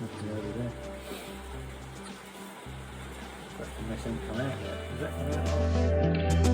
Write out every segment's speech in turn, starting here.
Nothing over there. But the mess ain't come out yet. Is that come out?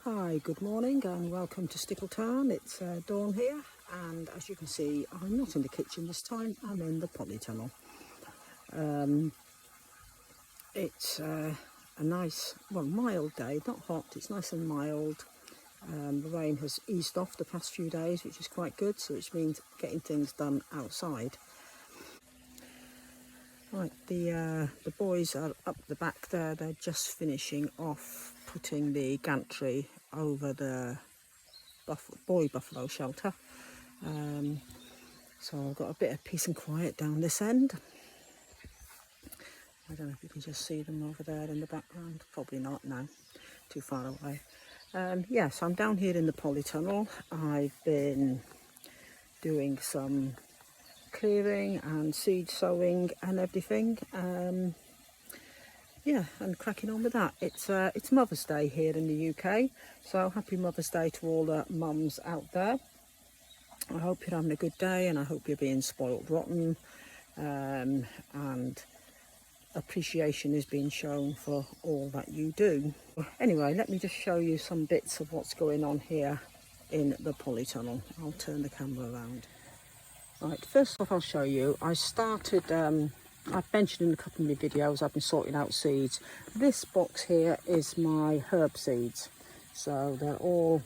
Hi, good morning and welcome to Stickle Tarn. It's Dawn here, and as you can see, I'm not in the kitchen this time, I'm in the polytunnel. It's a nice, well, mild day, not hot, it's nice and mild. The rain has eased off the past few days, which is quite good, so which means getting things done outside. Right, the boys are up the back there, they're just finishing off putting the gantry over the boy buffalo shelter. So I've got a bit of peace and quiet down this end. I don't know if you can just see them over there in the background, probably not now, too far away. So I'm down here in the polytunnel. I've been doing some clearing and seed sowing and everything, and cracking on with that. It's Mother's Day here in the UK, so happy Mother's Day to all the mums out there. I hope you're having a good day, and I hope you're being spoiled rotten, and appreciation is being shown for all that you do. Anyway, let me just show you some bits of what's going on here in the polytunnel. I'll turn the camera around. Right, first off I'll show you, I started, I've mentioned in a couple of my videos I've been sorting out seeds. This box here is my herb seeds, so they're all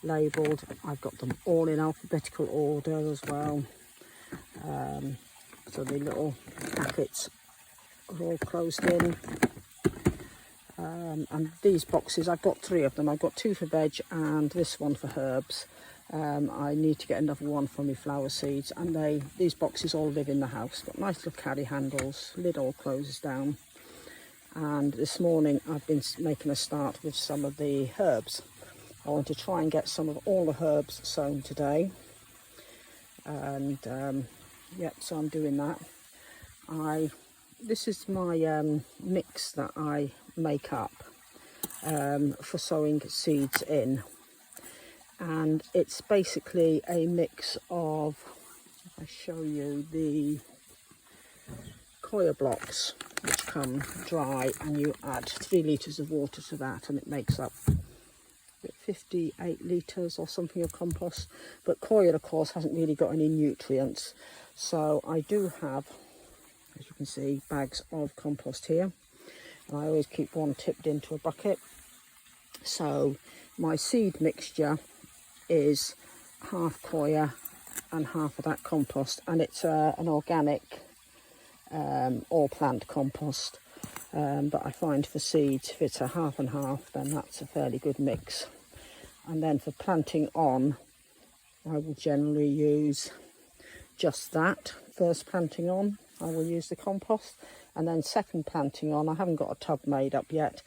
labelled. I've got them all in alphabetical order as well, so the little packets are all closed in. And these boxes, I've got 3 of them. I've got 2 for veg and this one for herbs. I need to get another one for my flower seeds, and these boxes all live in the house. Got nice little carry handles, lid all closes down. And this morning I've been making a start with some of the herbs. I want to try and get some of all the herbs sown today, and so I'm doing that. This is my mix that I make up for sowing seeds in. And it's basically a mix of, if I show you, the coir blocks which come dry, and you add 3 litres of water to that, and it makes up 58 litres or something of compost. But coir, of course, hasn't really got any nutrients, so I do have, as you can see, bags of compost here, and I always keep one tipped into a bucket. So my seed mixture is half coir and half of that compost, and it's an organic all plant compost, but I find for seeds, if it's a half and half, then that's a fairly good mix. And then for planting on, I will generally use just that. First planting on, I will use the compost, and then second planting on, I haven't got a tub made up yet,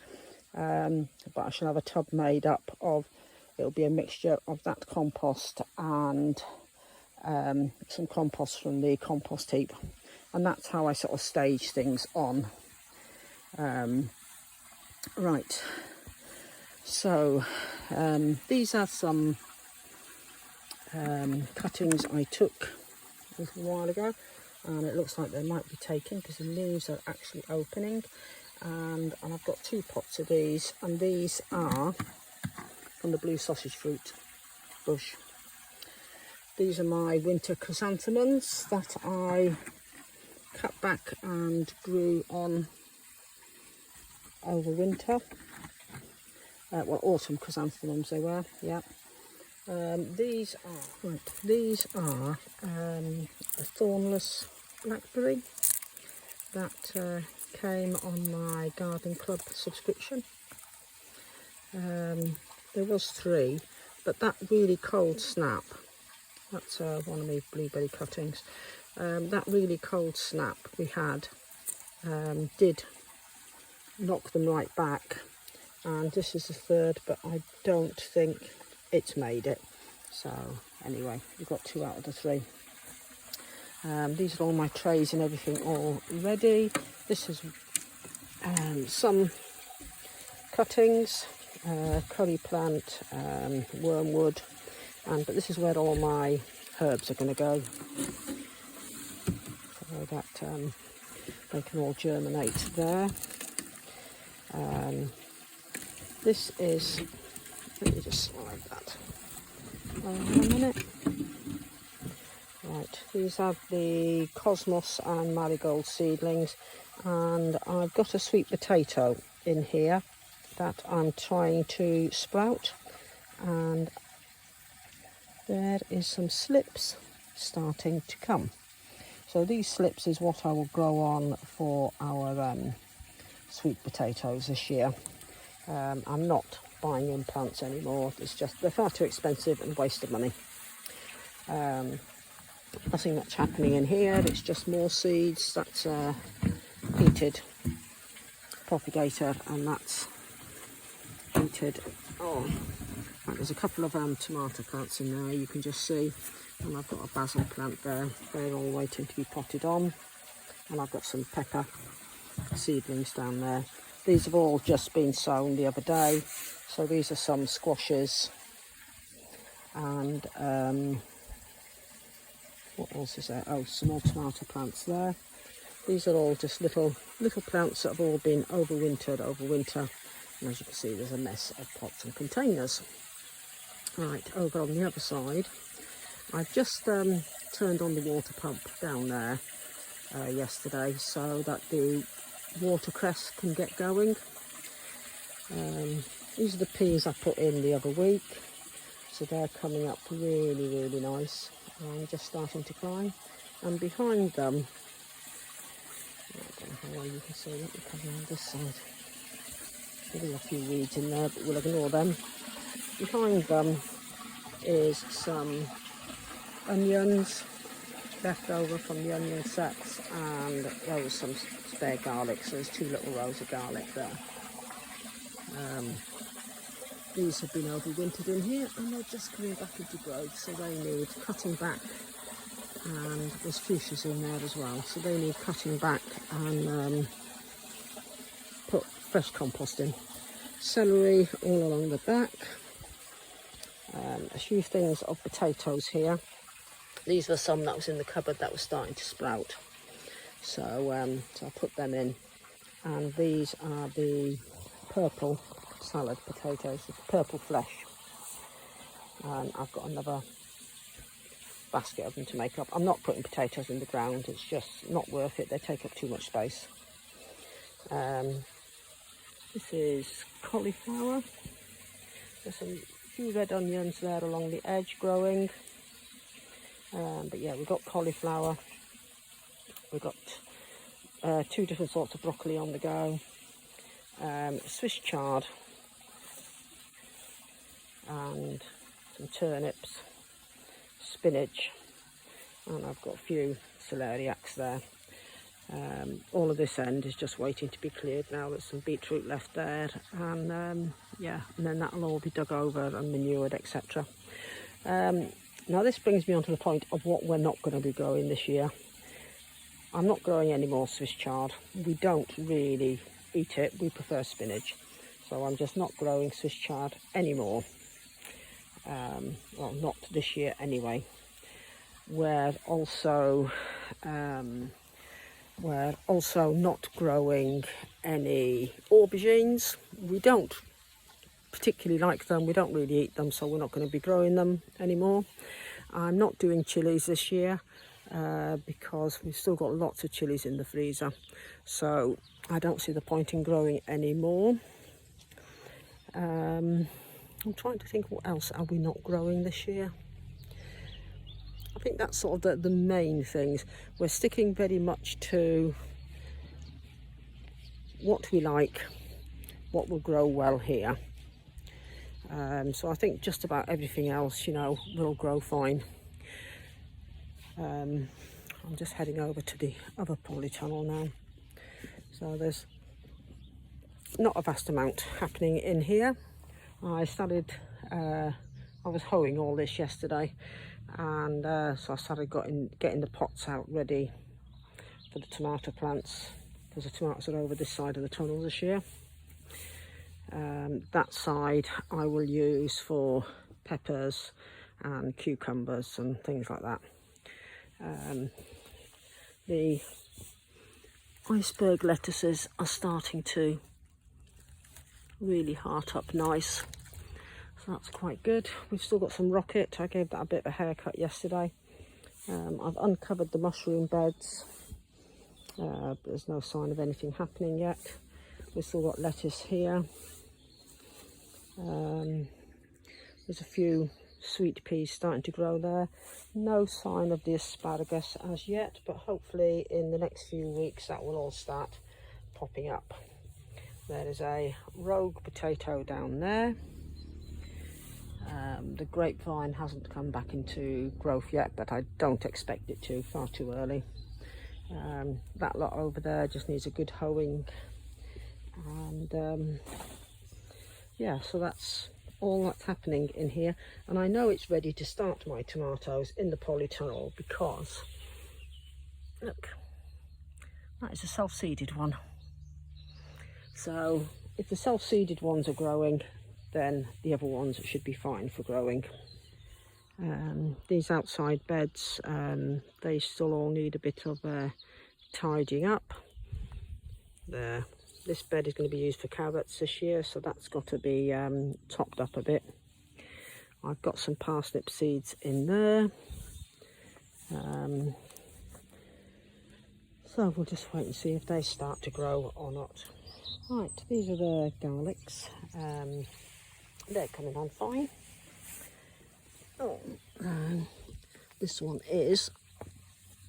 but I shall have a tub made up of, it'll be a mixture of that compost and some compost from the compost heap, and that's how I sort of stage things on. Right, so these are some cuttings I took a little while ago, and it looks like they might be taken because the leaves are actually opening. and I've got 2 pots of these, and these are from the blue sausage fruit bush. These are my winter chrysanthemums that I cut back and grew on over winter. Well, autumn chrysanthemums they were, yeah. These are a thornless blackberry that came on my garden club subscription. There was 3, but that really cold snap, that's one of my blueberry cuttings. That really cold snap we had did knock them right back, and this is the 3rd, but I don't think it's made it. So anyway, we've got 2 out of the 3. These are all my trays and everything all ready. This is some cuttings, curry plant, wormwood, but this is where all my herbs are going to go, so that they can all germinate there. This is, let me just slide that over a minute. Right, these have the cosmos and marigold seedlings, and I've got a sweet potato in here that I'm trying to sprout, and there is some slips starting to come. So these slips is what I will grow on for our sweet potatoes this year. I'm not buying in plants anymore. It's just they're far too expensive and a waste of money. Nothing much happening in here. It's just more seeds. That's a heated propagator, and that's heated. Oh, right, there's a couple of tomato plants in there, you can just see, and I've got a basil plant there. They're all waiting to be potted on, and I've got some pepper seedlings down there. These have all just been sown the other day. So these are some squashes, and what else is there? Oh, some more tomato plants there. These are all just little plants that have all been overwintered over winter. And as you can see, there's a mess of pots and containers. Right, over on the other side, I've just turned on the water pump down there yesterday so that the watercress can get going. These are the peas I put in the other week, so they're coming up really nice and just starting to climb. And behind them, I don't know how well you can see, let me come on this side. There's a few weeds in there, but we'll ignore them. Behind them is some onions left over from the onion sets, and there was some spare garlic, so there's 2 little rows of garlic there. These have been overwintered in here, and they're just coming back into growth, so they need cutting back, and there's fuchsias in there as well, so they need cutting back and put fresh compost in. Celery all along the back. A few things of potatoes here. These were some that was in the cupboard that was starting to sprout, so I put them in. And these are the purple salad potatoes with purple flesh, and I've got another basket of them to make up. I'm not putting potatoes in the ground, it's just not worth it, they take up too much space. This is cauliflower. There's a few red onions there along the edge growing, but yeah, we've got cauliflower, we've got 2 different sorts of broccoli on the go, Swiss chard, and some turnips, spinach, and I've got a few celeriacs there. All of this end is just waiting to be cleared now. There's some beetroot left there, and yeah, and then that'll all be dug over and manured, etc. Now this brings me on to the point of what we're not going to be growing this year. I'm not growing any more Swiss chard. We don't really eat it, we prefer spinach, so I'm just not growing Swiss chard anymore. Well, not this year anyway. We're also We're also not growing any aubergines. We don't particularly like them, we don't really eat them, so we're not going to be growing them anymore. I'm not doing chilies this year because we've still got lots of chilies in the freezer, so I don't see the point in growing any more. I'm trying to think, what else are we not growing this year? I think that's sort of the main things. We're sticking very much to what we like, what will grow well here. So I think just about everything else, you know, will grow fine. I'm just heading over to the other polytunnel now. So there's not a vast amount happening in here. I was hoeing all this yesterday, and so I started getting the pots out ready for the tomato plants, because the tomatoes are over this side of the tunnel this year. That side I will use for peppers and cucumbers and things like that. The iceberg lettuces are starting to really heart up nice, so that's quite good. We've still got some rocket. I gave that a bit of a haircut yesterday. I've uncovered the mushroom beds, but there's no sign of anything happening yet. We've still got lettuce here. There's a few sweet peas starting to grow there. No sign of the asparagus as yet, but hopefully in the next few weeks that will all start popping up. There is a rogue potato down there. The grapevine hasn't come back into growth yet, but I don't expect it to, far too early. That lot over there just needs a good hoeing, and yeah, so that's all that's happening in here. And I know it's ready to start my tomatoes in the polytunnel, because look, that is a self-seeded one. So if the self-seeded ones are growing, then the other ones should be fine for growing. These outside beds, they still all need a bit of tidying up. There. This bed is going to be used for carrots this year, so that's got to be topped up a bit. I've got some parsnip seeds in there. So we'll just wait and see if they start to grow or not. Right, these are the garlics. They're coming on fine. Oh, this one is,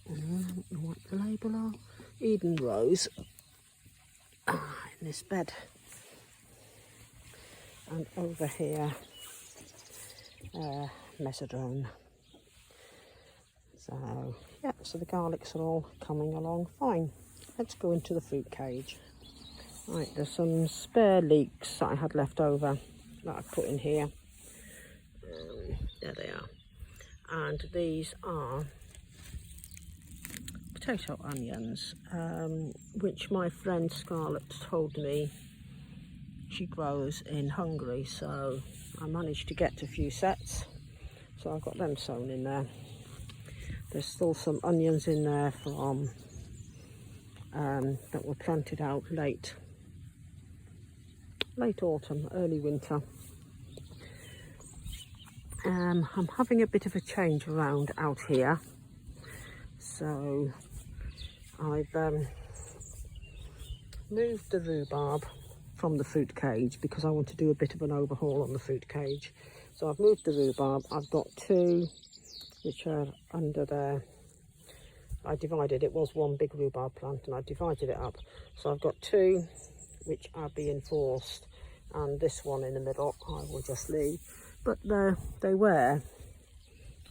what the label are, Eden Rose. In this bed, and over here mesodrone. So yeah, so the garlics are all coming along fine. Let's go into the fruit cage. Right, there's some spare leeks that I had left over that I put in here. There they are, and these are potato onions, which my friend Scarlett told me she grows in Hungary, so I managed to get a few sets, so I've got them sown in there. There's still some onions in there from that were planted out late autumn, early winter. I'm having a bit of a change around out here, so I've moved the rhubarb from the fruit cage because I want to do a bit of an overhaul on the fruit cage. So I've moved the rhubarb. I've got two which are under there. I divided, it was one big rhubarb plant and I divided it up. So I've got two which are being forced, and this one in the middle I will just leave. But they were,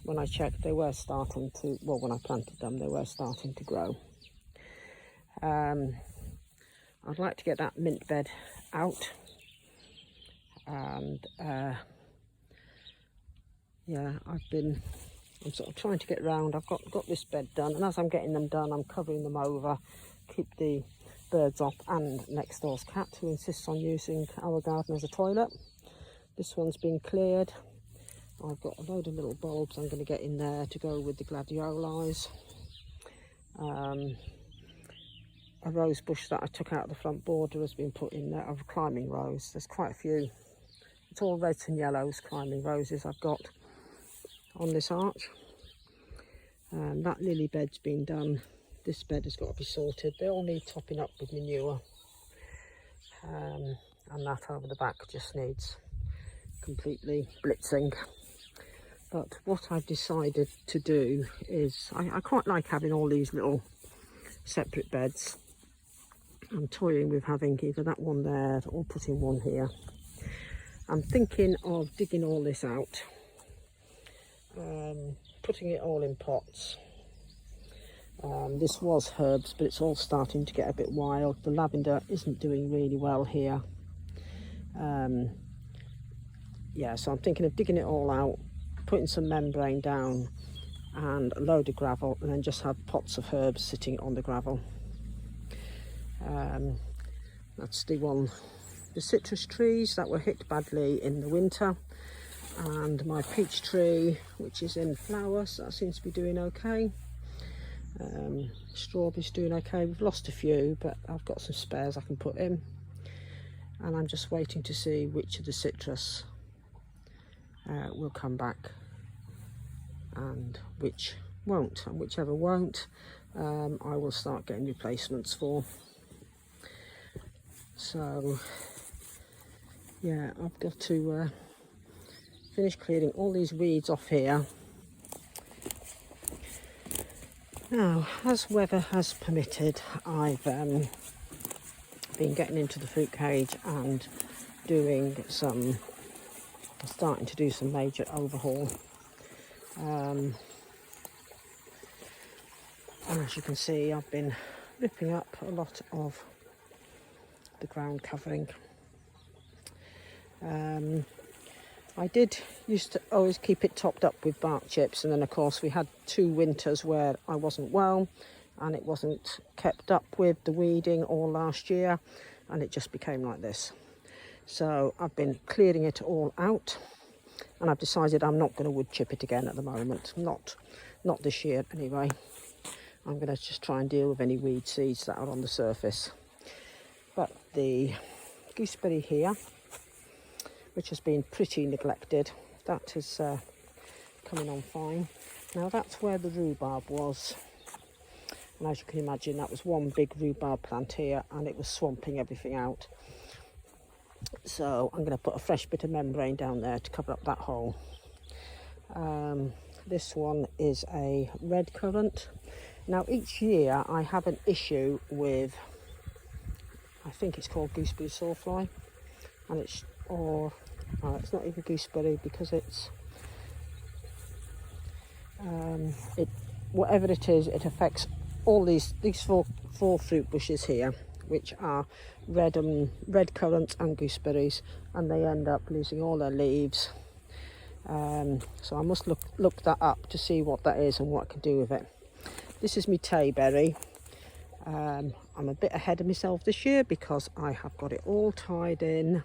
when I checked, they were starting to, well, when I planted them, they were starting to grow. I'd like to get that mint bed out, and yeah, I'm sort of trying to get round. I've got this bed done, and as I'm getting them done, I'm covering them over, keep the birds off, and next door's cat, who insists on using our garden as a toilet. This one's been cleared. I've got a load of little bulbs I'm going to get in there to go with the gladiolus. a rose bush that I took out of the front border has been put in there of climbing rose. There's quite a few. It's all reds and yellows climbing roses I've got on this arch. That lily bed's been done. This bed has got to be sorted. They all need topping up with manure. And that over the back just needs completely blitzing. But what I've decided to do is, I quite like having all these little separate beds. I'm toying with having either that one there or putting one here. I'm thinking of digging all this out, putting it all in pots. This was herbs, but it's all starting to get a bit wild. The lavender isn't doing really well here. Yeah, so I'm thinking of digging it all out, putting some membrane down and a load of gravel, and then just have pots of herbs sitting on the gravel. That's the citrus trees that were hit badly in the winter, and my peach tree, which is in flower, so that seems to be doing okay. Strawberries doing okay. We've lost a few, but I've got some spares I can put in, and I'm just waiting to see which of the citrus will come back and which won't, and whichever won't, I will start getting replacements for. So yeah, I've got to finish clearing all these weeds off here. Now, as weather has permitted, I've been getting into the fruit cage and starting to do some major overhaul. And as you can see, I've been ripping up a lot of the ground covering. I used to always keep it topped up with bark chips, and then of course we had 2 winters where I wasn't well and it wasn't kept up with the weeding all last year, and it just became like this. So I've been clearing it all out, and I've decided I'm not going to wood chip it again at the moment, not this year anyway. I'm going to just try and deal with any weed seeds that are on the surface. But the gooseberry here, which has been pretty neglected, that is coming on fine. Now that's where the rhubarb was, and as you can imagine, that was one big rhubarb plant here, and it was swamping everything out. So I'm going to put a fresh bit of membrane down there to cover up that hole. This one is a red currant. Now each year I have an issue with, I think it's called gooseberry sawfly, and it's not even gooseberry because it's whatever it is, it affects all these four fruit bushes here, which are red currants and gooseberries, and they end up losing all their leaves. So I must look that up to see what that is and what I can do with it. This is my tayberry. I'm a bit ahead of myself this year because I have got it all tied in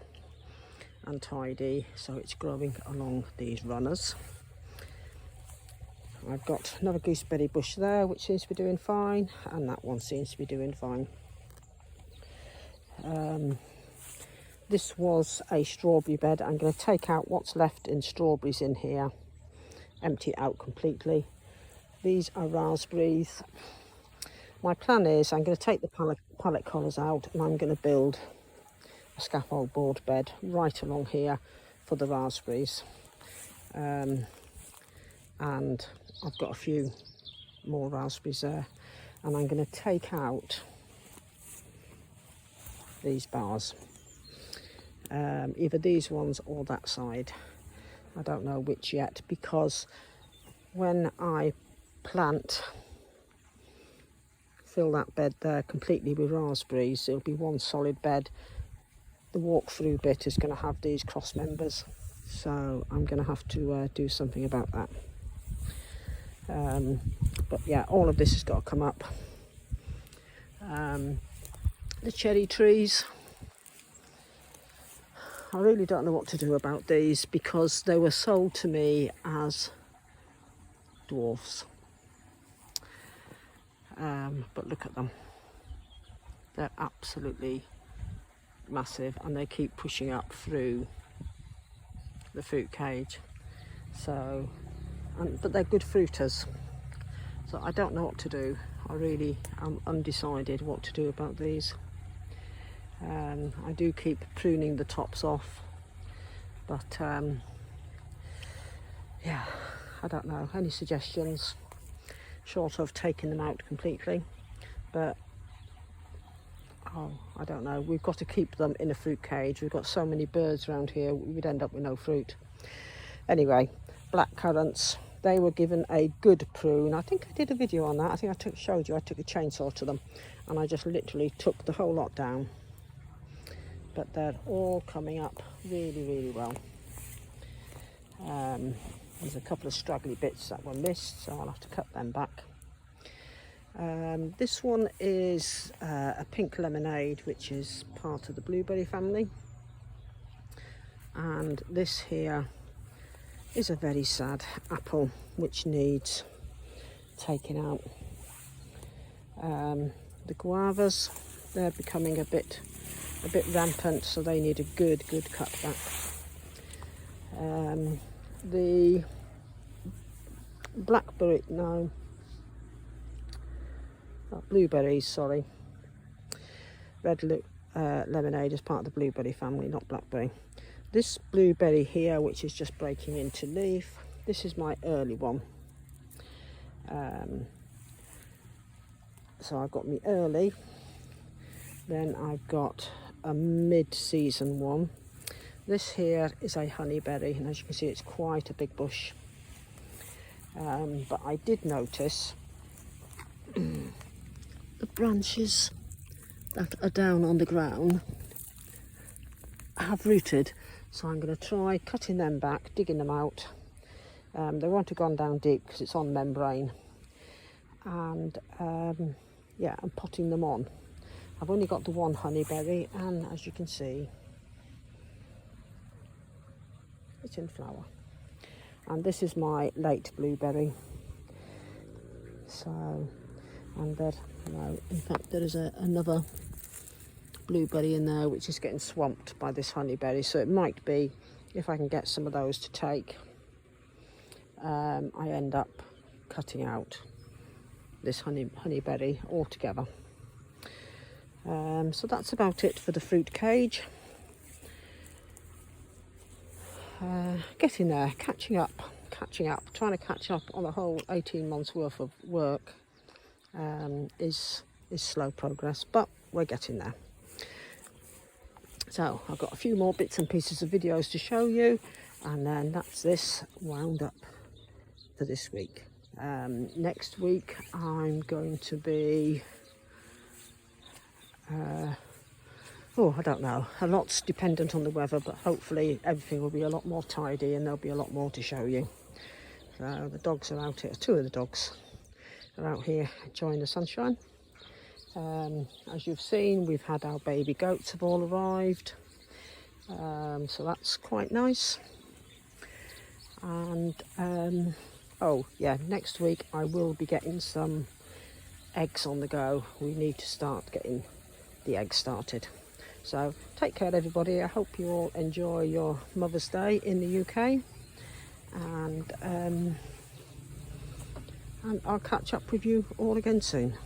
and tidy, so it's growing along these runners. I've got another gooseberry bush there which seems to be doing fine, and that one seems to be doing fine. This was a strawberry bed. I'm going to take out what's left in strawberries in here, empty it out completely. These are raspberries. My plan is I'm going to take the pallet collars out, and I'm going to build a scaffold board bed right along here for the raspberries. And I've got a few more raspberries there, and I'm going to take out these bars, either these ones or that side. I don't know which yet, because when I fill that bed there completely with raspberries, it'll be one solid bed. The walk-through bit is going to have these cross members, so I'm going to have to do something about that. But yeah, all of this has got to come up. The cherry trees, I really don't know what to do about these because they were sold to me as dwarfs. But look at them. They're absolutely massive, and they keep pushing up through the fruit cage. So, but they're good fruiters. So I don't know what to do. I really am undecided what to do about these. I do keep pruning the tops off, but yeah, I don't know. Any suggestions? Short of taking them out completely, but oh, I don't know. We've got to keep them in a fruit cage. We've got so many birds around here, we'd end up with no fruit. Anyway, black currants, they were given a good prune. I think I did a video on that. I think I showed you I took a chainsaw to them, and I just literally took the whole lot down. But they're all coming up really, really well. There's a couple of straggly bits that were missed, so I'll have to cut them back. This one is a pink lemonade, which is part of the blueberry family. And this here is a very sad apple, which needs taking out. The guavas, they're becoming a bit rampant, so they need a good cut back. The blackberry, no, blueberries, sorry. Red lemonade is part of the blueberry family, not blackberry. This blueberry here, which is just breaking into leaf, this is my early one. So I've got me early, then I've got a mid-season one. This here is a honeyberry, and as you can see, it's quite a big bush. But I did notice the branches that are down on the ground have rooted, so I'm going to try cutting them back, digging them out. They won't have gone down deep because it's on membrane, and yeah, I'm potting them on. I've only got the one honeyberry, and as you can see, it's in flower. And this is my late blueberry. So, and there, no, in fact there is another blueberry in there which is getting swamped by this honeyberry. So it might be, if I can get some of those to take, I end up cutting out this honeyberry altogether. So that's about it for the fruit cage. Getting there, catching up, trying to catch up on a whole 18 months worth of work is slow progress, but we're getting there. So I've got a few more bits and pieces of videos to show you, and then that's this wound up for this week. Next week I'm going to be I don't know, a lot's dependent on the weather, but hopefully everything will be a lot more tidy and there'll be a lot more to show you. So the dogs are out here, two of the dogs are out here enjoying the sunshine. As you've seen, we've had our baby goats have all arrived, so that's quite nice. And oh yeah, next week I will be getting some eggs on the go. We need to start getting the eggs started. So take care everybody. I hope you all enjoy your Mother's Day in the UK, and I'll catch up with you all again soon.